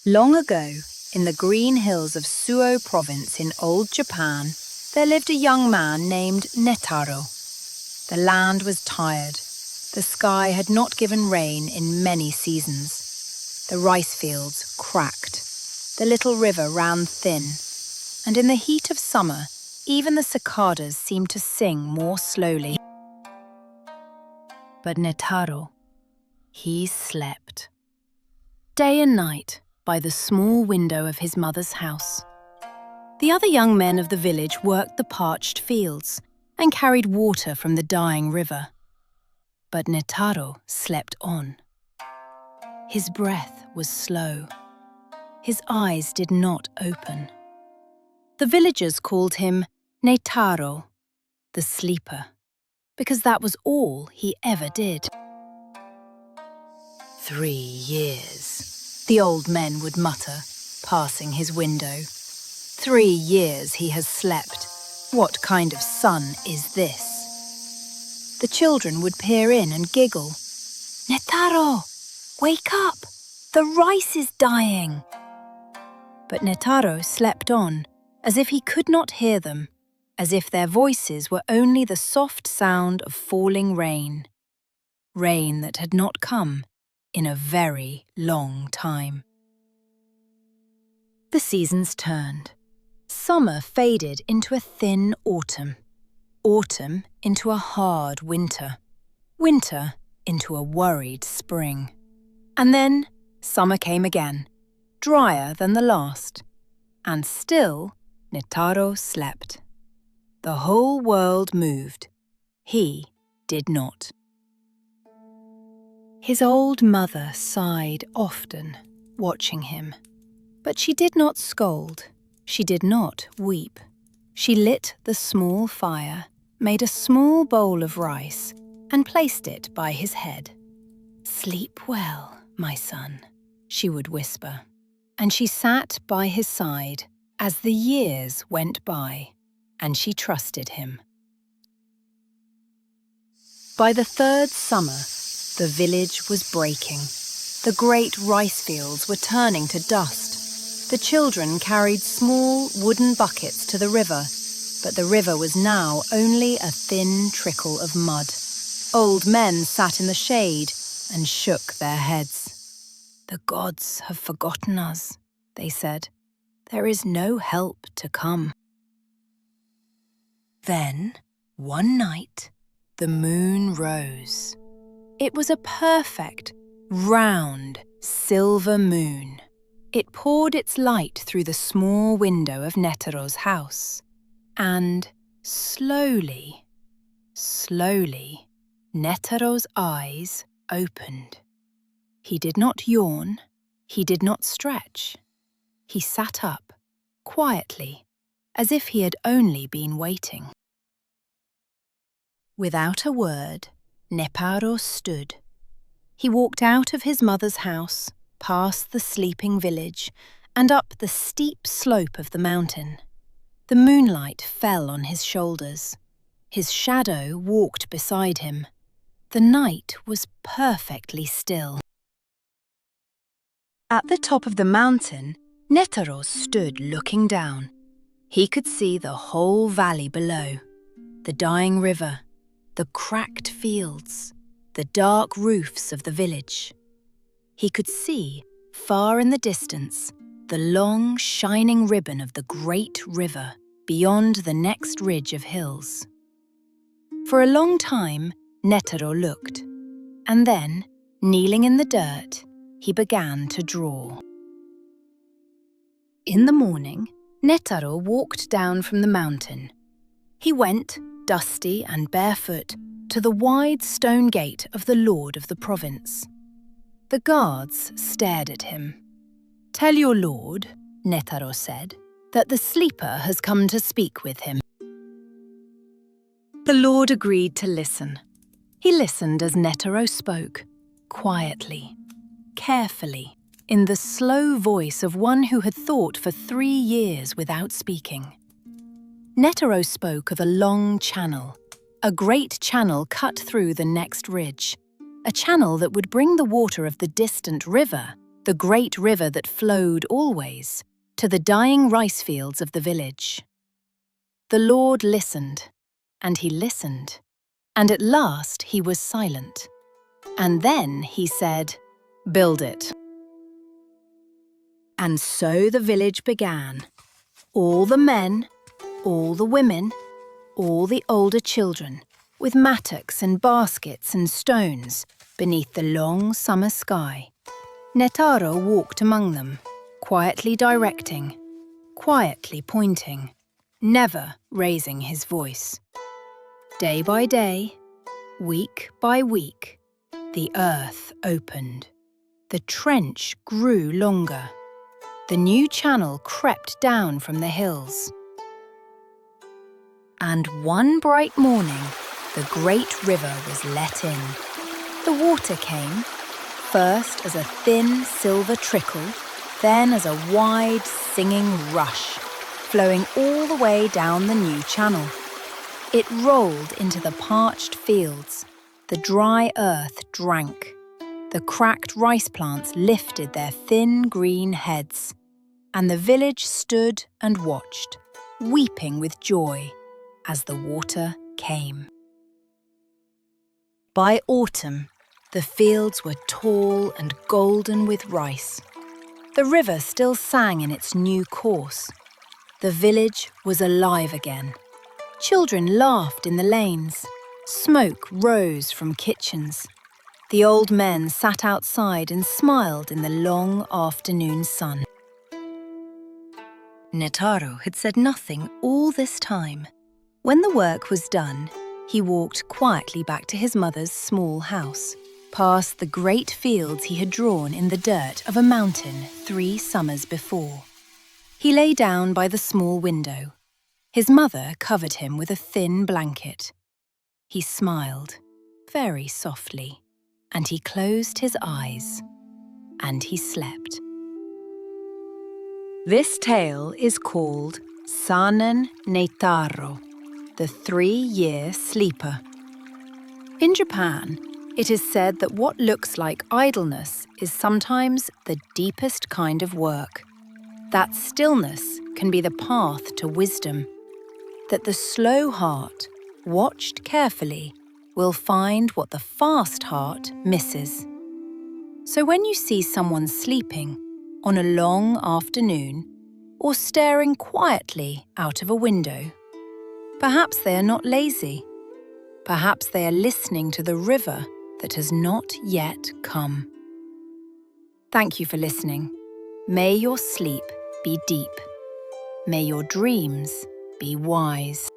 Long ago, in the green hills of Suo province in old Japan, there lived a young man named Netaro. The land was tired. The sky had not given rain in many seasons. The rice fields cracked. The little river ran thin. And in the heat of summer, even the cicadas seemed to sing more slowly. But Netaro, he slept. Day and night, by the small window of his mother's house. The other young men of the village worked the parched fields and carried water from the dying river. But Netaro slept on. His breath was slow. His eyes did not open. The villagers called him Netaro, the sleeper, because that was all he ever did. 3 years, the old men would mutter, passing his window. 3 years he has slept. What kind of son is this? The children would peer in and giggle. Netaro, wake up! The rice is dying! But Netaro slept on, as if he could not hear them, as if their voices were only the soft sound of falling rain. Rain that had not come in a very long time. The seasons turned. Summer faded into a thin autumn. Autumn into a hard winter. Winter into a worried spring. And then summer came again, drier than the last. And still, Netaro slept. The whole world moved. He did not. His old mother sighed often, watching him. But she did not scold. She did not weep. She lit the small fire, made a small bowl of rice, and placed it by his head. "Sleep well, my son," she would whisper. And she sat by his side as the years went by, and she trusted him. By the 3rd summer, the village was breaking. The great rice fields were turning to dust. The children carried small wooden buckets to the river, but the river was now only a thin trickle of mud. Old men sat in the shade and shook their heads. "The gods have forgotten us," they said. "There is no help to come." Then, one night, the moon rose. It was a perfect, round, silver moon. It poured its light through the small window of Netaro's house. And slowly, slowly, Netaro's eyes opened. He did not yawn. He did not stretch. He sat up, quietly, as if he had only been waiting. Without a word, Netaro stood. He walked out of his mother's house, past the sleeping village, and up the steep slope of the mountain. The moonlight fell on his shoulders. His shadow walked beside him. The night was perfectly still. At the top of the mountain, Netaro stood looking down. He could see the whole valley below, the dying river, the cracked fields, the dark roofs of the village. He could see, far in the distance, the long, shining ribbon of the great river beyond the next ridge of hills. For a long time, Netaro looked, and then, kneeling in the dirt, he began to draw. In the morning, Netaro walked down from the mountain. He went, dusty and barefoot, to the wide stone gate of the lord of the province. The guards stared at him. "Tell your lord," Netaro said, "that the sleeper has come to speak with him." The lord agreed to listen. He listened as Netaro spoke, quietly, carefully, in the slow voice of one who had thought for 3 years without speaking. Netaro spoke of a long channel, a great channel cut through the next ridge, a channel that would bring the water of the distant river the great river that flowed always, to the dying rice fields of the village. The Lord listened, and he listened, and at last he was silent. And then he said, "Build it." And so the village began. All the men, all the women, all the older children, with mattocks and baskets and stones, beneath the long summer sky. Netaro walked among them, quietly directing, quietly pointing, never raising his voice. Day by day, week by week, the earth opened. The trench grew longer. The new channel crept down from the hills. And one bright morning, the great river was let in. The water came, first as a thin silver trickle, then as a wide singing rush, flowing all the way down the new channel. It rolled into the parched fields. The dry earth drank. The cracked rice plants lifted their thin green heads, and the village stood and watched, weeping with joy as the water came. By autumn, the fields were tall and golden with rice. The river still sang in its new course. The village was alive again. Children laughed in the lanes. Smoke rose from kitchens. The old men sat outside and smiled in the long afternoon sun. Netaro had said nothing all this time. When the work was done, he walked quietly back to his mother's small house, past the great fields he had drawn in the dirt of a mountain 3 summers before. He lay down by the small window. His mother covered him with a thin blanket. He smiled, very softly, and he closed his eyes, and he slept. This tale is called Sannen Netaro, the 3-year sleeper. In Japan, it is said that what looks like idleness is sometimes the deepest kind of work. That stillness can be the path to wisdom. That the slow heart, watched carefully, will find what the fast heart misses. So when you see someone sleeping on a long afternoon or staring quietly out of a window, perhaps they are not lazy. Perhaps they are listening to the river that has not yet come. Thank you for listening. May your sleep be deep. May your dreams be wise.